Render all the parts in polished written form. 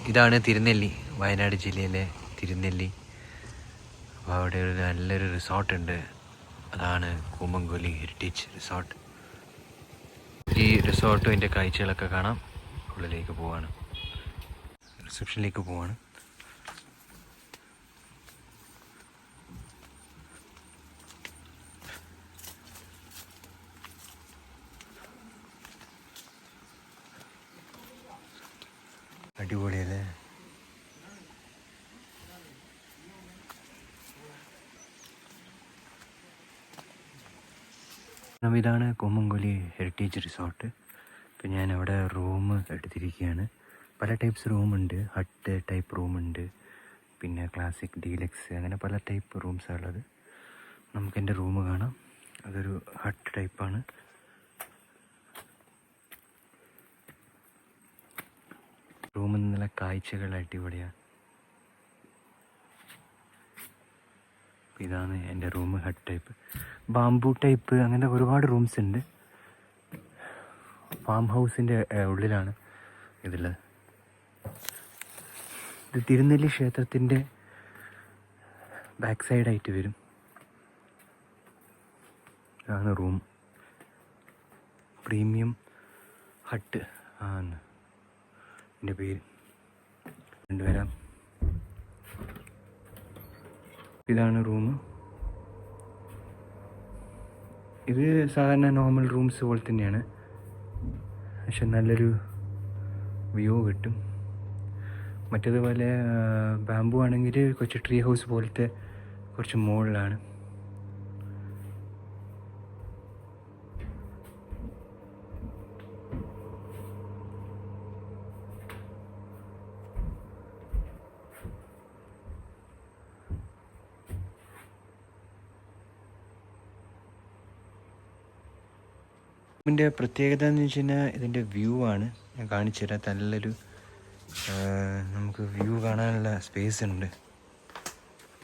ഇതാണ് തിരുനെല്ലി, വയനാട് ജില്ലയിലെ തിരുനെല്ലി. അപ്പോൾ അവിടെ ഒരു നല്ലൊരു റിസോർട്ടുണ്ട്. അതാണ് കൂമംകൊല്ലി ഹെറിറ്റേജ് റിസോർട്ട്. ഈ റിസോർട്ടും അതിൻ്റെ കാഴ്ചകളൊക്കെ കാണാം. ഉള്ളിലേക്ക് പോവാണ്, റിസപ്ഷനിലേക്ക് പോവാണ്. അടിപൊളിയല്ലേ? ഇതാണ് കൂമംകൊല്ലി ഹെറിറ്റേജ് റിസോർട്ട്. ഇപ്പം ഞാനവിടെ റൂം എടുത്തിരിക്കുകയാണ്. പല ടൈപ്സ് റൂമുണ്ട്. ഹട്ട് ടൈപ്പ് റൂമുണ്ട്, പിന്നെ ക്ലാസിക്, ഡീലക്സ്, അങ്ങനെ പല ടൈപ്പ് റൂംസാണ് ഉള്ളത്. നമുക്കെൻ്റെ റൂം കാണാം. അതൊരു ഹട്ട് ടൈപ്പാണ്. റൂമിൽ നിന്നുള്ള കാഴ്ചകൾ അടിപൊളിയാണ്. ഇതാണ് എൻ്റെ room, hut type. Bamboo type, അങ്ങനെ ഒരുപാട് റൂംസ് ഉണ്ട്. ഫാം ഹൗസിൻ്റെ ഉള്ളിലാണ് ഇതുള്ളത്. ഇത് തിരുനെല്ലി ക്ഷേത്രത്തിൻ്റെ ബാക്ക് സൈഡായിട്ട് വരും. ഇതാണ് റൂം. പ്രീമിയം ഹട്ട് ആണ് എൻ്റെ പേര്. കൊണ്ടുവരാം. ഇതാണ് റൂം. ഇത് സാധാരണ നോർമൽ റൂംസ് പോലെ തന്നെയാണ്, പക്ഷെ നല്ലൊരു വ്യൂ കിട്ടും. മറ്റേതുപോലെ ബാംബു ആണെങ്കിൽ കുറച്ച് ട്രീ ഹൗസ് പോലത്തെ കുറച്ച് മുകളിലാണ്. ഇതിൻ്റെ പ്രത്യേകത എന്ന് വെച്ച് കഴിഞ്ഞാൽ ഇതിൻ്റെ വ്യൂ ആണ്. ഞാൻ കാണിച്ചു തരാം. നല്ലൊരു നമുക്ക് വ്യൂ കാണാനുള്ള സ്പേസ് ഉണ്ട്.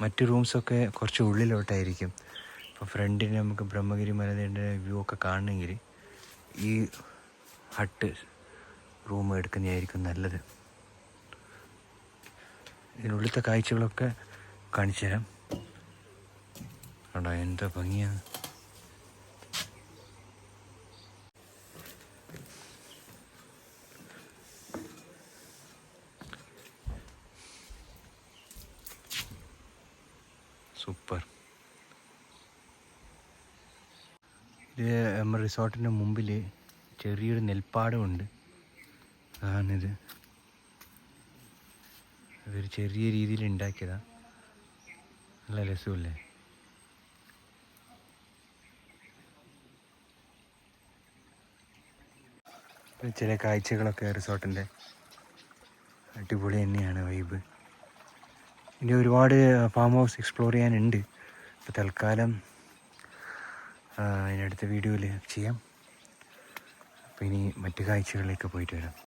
മറ്റ് റൂംസൊക്കെ കുറച്ച് ഉള്ളിലോട്ടായിരിക്കും. ഇപ്പോൾ ഫ്രണ്ടിന് നമുക്ക് ബ്രഹ്മഗിരി മലയുടെ വ്യൂ ഒക്കെ കാണണമെങ്കിൽ ഈ ഹട്ട് റൂം എടുക്കുന്നതായിരിക്കും നല്ലത്. ഇതിനുള്ളിലത്തെ കാഴ്ചകളൊക്കെ കാണിച്ചു തരാം. കണ്ടോ എന്താ ഭംഗിയാണ്. സൂപ്പർ. ഇത് നമ്മുടെ റിസോർട്ടിൻ്റെ മുമ്പിൽ ചെറിയൊരു നെൽപ്പാടമുണ്ട്. അതാണിത്. അതൊരു ചെറിയ രീതിയിൽ ഉണ്ടാക്കിയതാണ്. നല്ല രസമല്ലേ? ചില കാഴ്ചകളൊക്കെ റിസോർട്ടിൻ്റെ അടിപൊളി തന്നെയാണ്. വൈബ്. ഇനി ഒരുപാട് ഫാം ഹൗസ് എക്സ്പ്ലോർ ചെയ്യാനുണ്ട്. ഇപ്പോൾ തൽക്കാലം അതിനടുത്ത വീഡിയോയിൽ ചെയ്യാം. അപ്പോൾ ഇനി മറ്റു കാഴ്ചകളിലേക്ക് പോയിട്ട് വരാം.